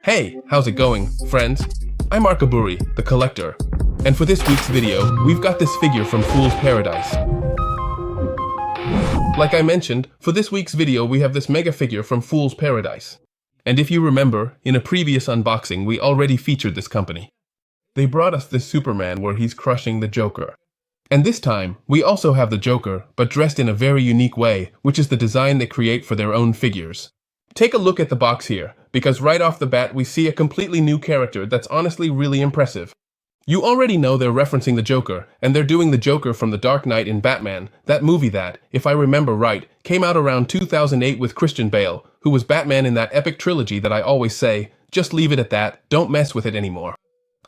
Hey, how's it going, friends? I'm Darkoburi, the collector, and for this week's video, we've got this figure from Fool's Paradise. Like I mentioned, for this week's video we have this mega figure from Fool's Paradise. And if you remember, in a previous unboxing we already featured this company. They brought us this Superman where he's crushing the Joker. And this time, we also have the Joker, but dressed in a very unique way, which is the design they create for their own figures. Take a look at the box here, because right off the bat we see a completely new character that's honestly really impressive. You already know they're referencing the Joker, and they're doing the Joker from The Dark Knight in Batman, that movie that, if I remember right, came out around 2008 with Christian Bale, who was Batman in that epic trilogy that I always say, just leave it at that, don't mess with it anymore.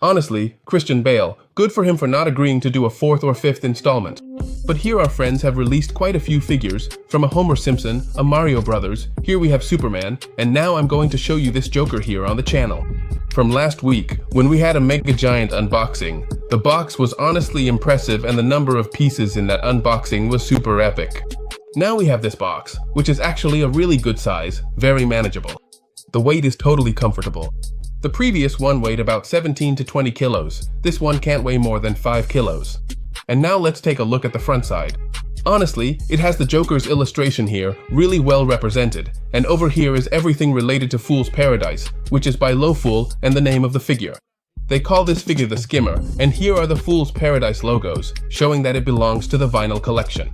Honestly, Christian Bale, good for him for not agreeing to do a 4th or 5th installment. But here our friends have released quite a few figures, from a Homer Simpson, a Mario Brothers, here we have Superman, and now I'm going to show you this Joker here on the channel. From last week, when we had a Mega Giant unboxing, the box was honestly impressive and the number of pieces in that unboxing was super epic. Now we have this box, which is actually a really good size, very manageable. The weight is totally comfortable. The previous one weighed about 17 to 20 kilos, this one can't weigh more than 5 kilos. And now let's take a look at the front side. Honestly, it has the Joker's illustration here, really well represented, and over here is everything related to Fool's Paradise, which is by Lowfool and the name of the figure. They call this figure the Skimmer, and here are the Fool's Paradise logos, showing that it belongs to the vinyl collection.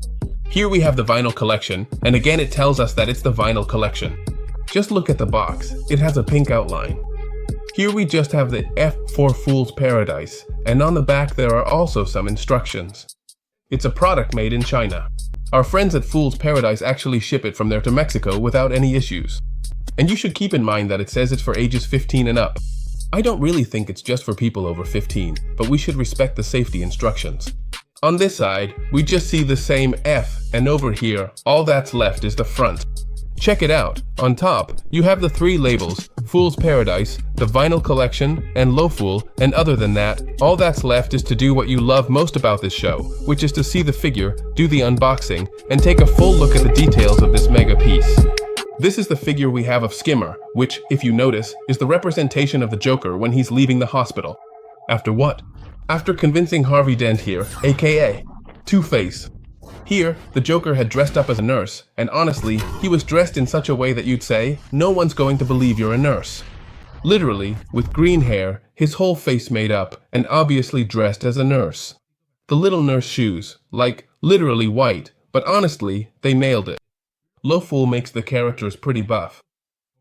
Here we have the vinyl collection, and again it tells us that it's the vinyl collection. Just look at the box, it has a pink outline. Here we just have the F for Fool's Paradise, and on the back there are also some instructions. It's a product made in China. Our friends at Fool's Paradise actually ship it from there to Mexico without any issues. And you should keep in mind that it says it's for ages 15 and up. I don't really think it's just for people over 15, but we should respect the safety instructions. On this side, we just see the same F, and over here, all that's left is the front. Check it out. On top, you have the 3 labels, Fool's Paradise, the Vinyl Collection, and Lowfool, and other than that, all that's left is to do what you love most about this show, which is to see the figure, do the unboxing, and take a full look at the details of this mega piece. This is the figure we have of Skimmer, which, if you notice, is the representation of the Joker when he's leaving the hospital. After what? After convincing Harvey Dent here, aka Two-Face. Here, the Joker had dressed up as a nurse, and honestly, he was dressed in such a way that you'd say, no one's going to believe you're a nurse. Literally, with green hair, his whole face made up, and obviously dressed as a nurse. The little nurse shoes, like, literally white, but honestly, they nailed it. Lowfool makes the characters pretty buff.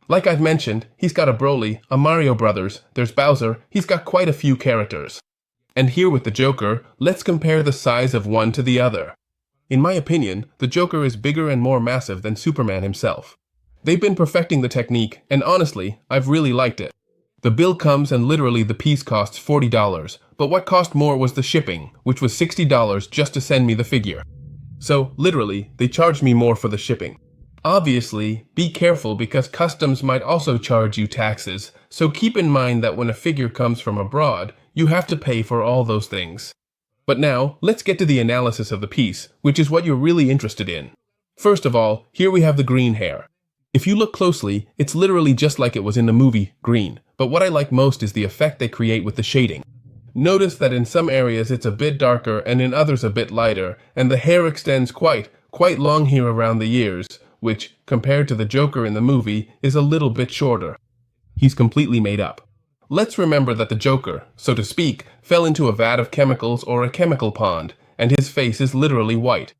Like I've mentioned, he's got a Broly, a Mario Brothers, there's Bowser, he's got quite a few characters. And here with the Joker, let's compare the size of one to the other. In my opinion, the Joker is bigger and more massive than Superman himself. They've been perfecting the technique, and honestly, I've really liked it. The bill comes and literally the piece costs $40, but what cost more was the shipping, which was $60 just to send me the figure. So, literally, they charged me more for the shipping. Obviously, be careful because customs might also charge you taxes, so keep in mind that when a figure comes from abroad, you have to pay for all those things. But now, let's get to the analysis of the piece, which is what you're really interested in. First of all, here we have the green hair. If you look closely, it's literally just like it was in the movie Green, but what I like most is the effect they create with the shading. Notice that in some areas it's a bit darker and in others a bit lighter, and the hair extends quite long here around the ears, which, compared to the Joker in the movie, is a little bit shorter. He's completely made up. Let's remember that the Joker, so to speak, fell into a vat of chemicals or a chemical pond, and his face is literally white.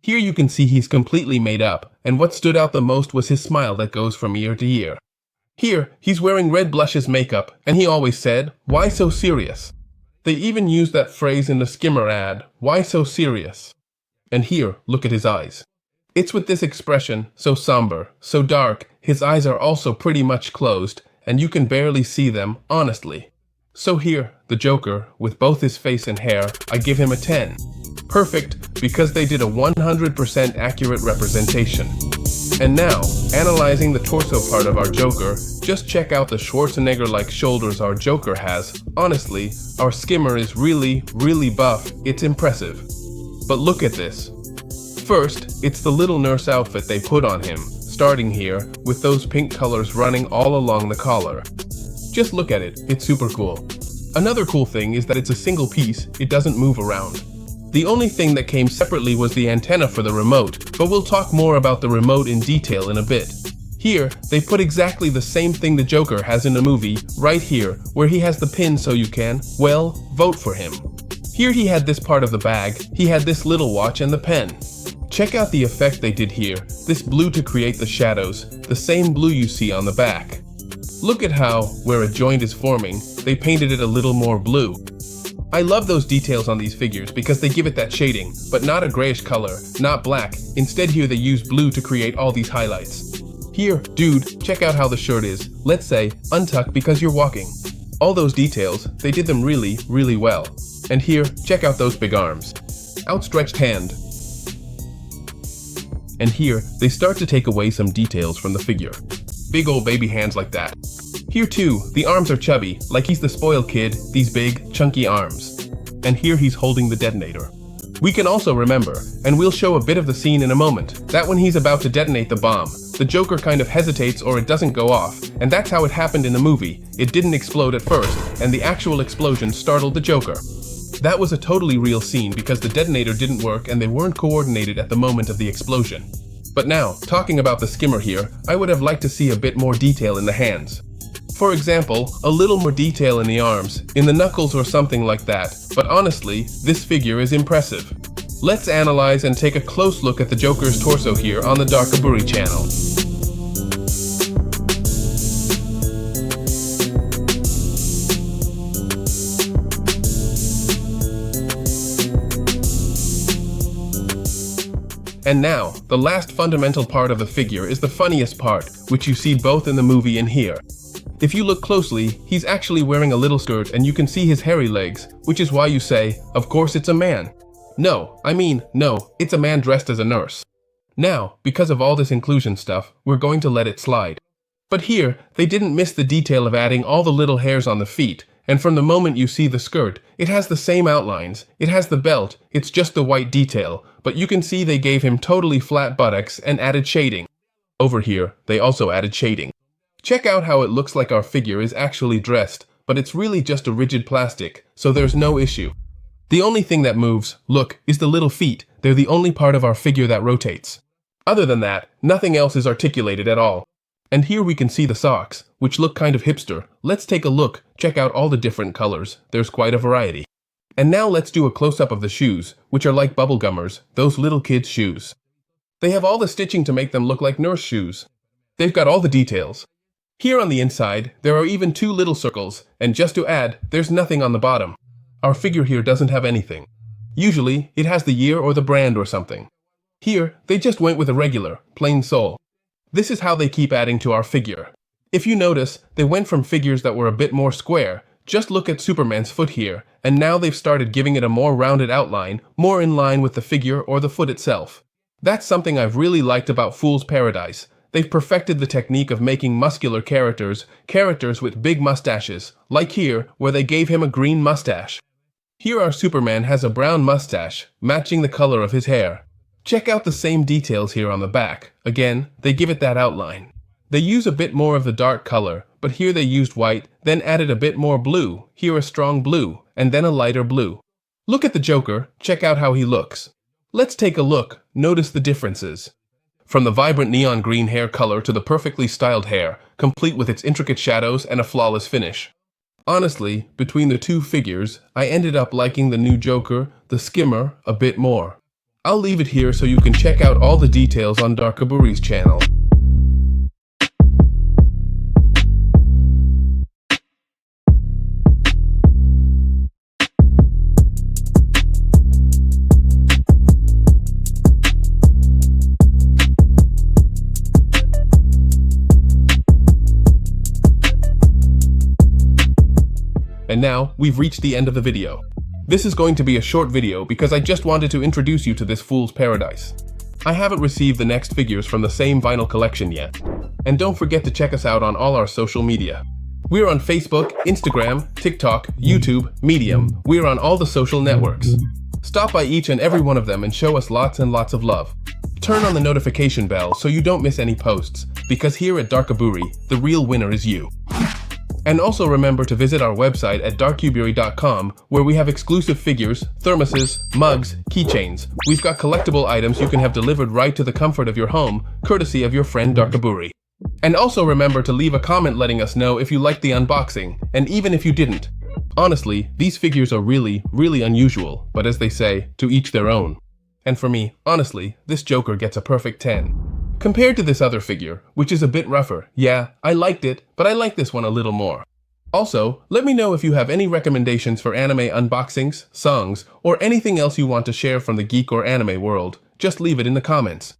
Here you can see he's completely made up, and what stood out the most was his smile that goes from ear to ear. Here, he's wearing red blush as makeup, and he always said, "Why so serious?" They even used that phrase in the Skimmer ad, "Why so serious?" And here, look at his eyes. It's with this expression, so somber, so dark, his eyes are also pretty much closed, and you can barely see them, honestly. So here, the Joker, with both his face and hair, I give him a 10. Perfect, because they did a 100% accurate representation. And now, analyzing the torso part of our Joker, just check out the Schwarzenegger-like shoulders our Joker has. Honestly, our Skimmer is really buff, it's impressive. But look at this. First, it's the little nurse outfit they put on him, starting here with those pink colors running all along the collar. Just look at it, it's super cool. Another cool thing is that it's a single piece, it doesn't move around. The only thing that came separately was the antenna for the remote, but we'll talk more about the remote in detail in a bit. Here, they put exactly the same thing the Joker has in the movie, right here, where he has the pin so you can, well, vote for him. Here he had this part of the bag, he had this little watch and the pen. Check out the effect they did here, this blue to create the shadows, the same blue you see on the back. Look at how, where a joint is forming, they painted it a little more blue. I love those details on these figures because they give it that shading, but not a grayish color, not black, instead here they use blue to create all these highlights. Here, dude, check out how the shirt is, let's say, untuck because you're walking. All those details, they did them really, really well. And here, check out those big arms. Outstretched hand. And here, they start to take away some details from the figure. Big old baby hands like that. Here too, the arms are chubby, like he's the spoiled kid, these big, chunky arms. And here he's holding the detonator. We can also remember, and we'll show a bit of the scene in a moment, that when he's about to detonate the bomb, the Joker kind of hesitates or it doesn't go off, and that's how it happened in the movie. It didn't explode at first, and the actual explosion startled the Joker. That was a totally real scene because the detonator didn't work and they weren't coordinated at the moment of the explosion. But now, talking about the skimmer here, I would have liked to see a bit more detail in the hands. For example, a little more detail in the arms, in the knuckles or something like that, but honestly, this figure is impressive. Let's analyze and take a close look at the Joker's torso here on the Darkoburi channel. And now, the last fundamental part of the figure is the funniest part, which you see both in the movie and here. If you look closely, he's actually wearing a little skirt and you can see his hairy legs, which is why you say, of course it's a man. No, it's a man dressed as a nurse. Now, because of all this inclusion stuff, we're going to let it slide. But here, they didn't miss the detail of adding all the little hairs on the feet, and from the moment you see the skirt, it has the same outlines, it has the belt, it's just the white detail, but you can see they gave him totally flat buttocks and added shading. Over here, they also added shading. Check out how it looks like our figure is actually dressed, but it's really just a rigid plastic, so there's no issue. The only thing that moves, look, is the little feet. They're the only part of our figure that rotates. Other than that, nothing else is articulated at all. And here we can see the socks, which look kind of hipster. Let's take a look, check out all the different colors. There's quite a variety. And now let's do a close-up of the shoes, which are like bubblegummers, those little kids' shoes. They have all the stitching to make them look like nurse shoes. They've got all the details. Here on the inside, there are even 2 little circles, and just to add, there's nothing on the bottom. Our figure here doesn't have anything. Usually, it has the year or the brand or something. Here, they just went with a regular, plain sole. This is how they keep adding to our figure. If you notice, they went from figures that were a bit more square. Just look at Superman's foot here, and now they've started giving it a more rounded outline, more in line with the figure or the foot itself. That's something I've really liked about Fool's Paradise. They've perfected the technique of making muscular characters with big mustaches, like here, where they gave him a green mustache. Here our Superman has a brown mustache, matching the color of his hair. Check out the same details here on the back. Again, they give it that outline. They use a bit more of the dark color, but here they used white, then added a bit more blue, here a strong blue, and then a lighter blue. Look at the Joker, check out how he looks. Let's take a look, notice the differences. From the vibrant neon green hair color to the perfectly styled hair, complete with its intricate shadows and a flawless finish. Honestly, between the 2 figures, I ended up liking the new Joker, the skimmer, a bit more. I'll leave it here so you can check out all the details on Darkoburi's channel. And now, we've reached the end of the video. This is going to be a short video because I just wanted to introduce you to this Fool's Paradise. I haven't received the next figures from the same vinyl collection yet. And don't forget to check us out on all our social media. We're on Facebook, Instagram, TikTok, YouTube, Medium. We're on all the social networks. Stop by each and every one of them and show us lots and lots of love. Turn on the notification bell so you don't miss any posts, because here at Darkoburi, the real winner is you. And also remember to visit our website at darkoburi.com, where we have exclusive figures, thermoses, mugs, keychains. We've got collectible items you can have delivered right to the comfort of your home, courtesy of your friend Darkoburi. And also remember to leave a comment letting us know if you liked the unboxing, and even if you didn't. Honestly, these figures are really, really unusual, but as they say, to each their own. And for me, honestly, this Joker gets a perfect 10. Compared to this other figure, which is a bit rougher, yeah, I liked it, but I like this one a little more. Also, let me know if you have any recommendations for anime unboxings, songs, or anything else you want to share from the geek or anime world. Just leave it in the comments.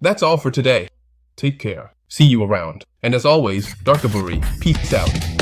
That's all for today. Take care. See you around. And as always, Darkoburi, peace out.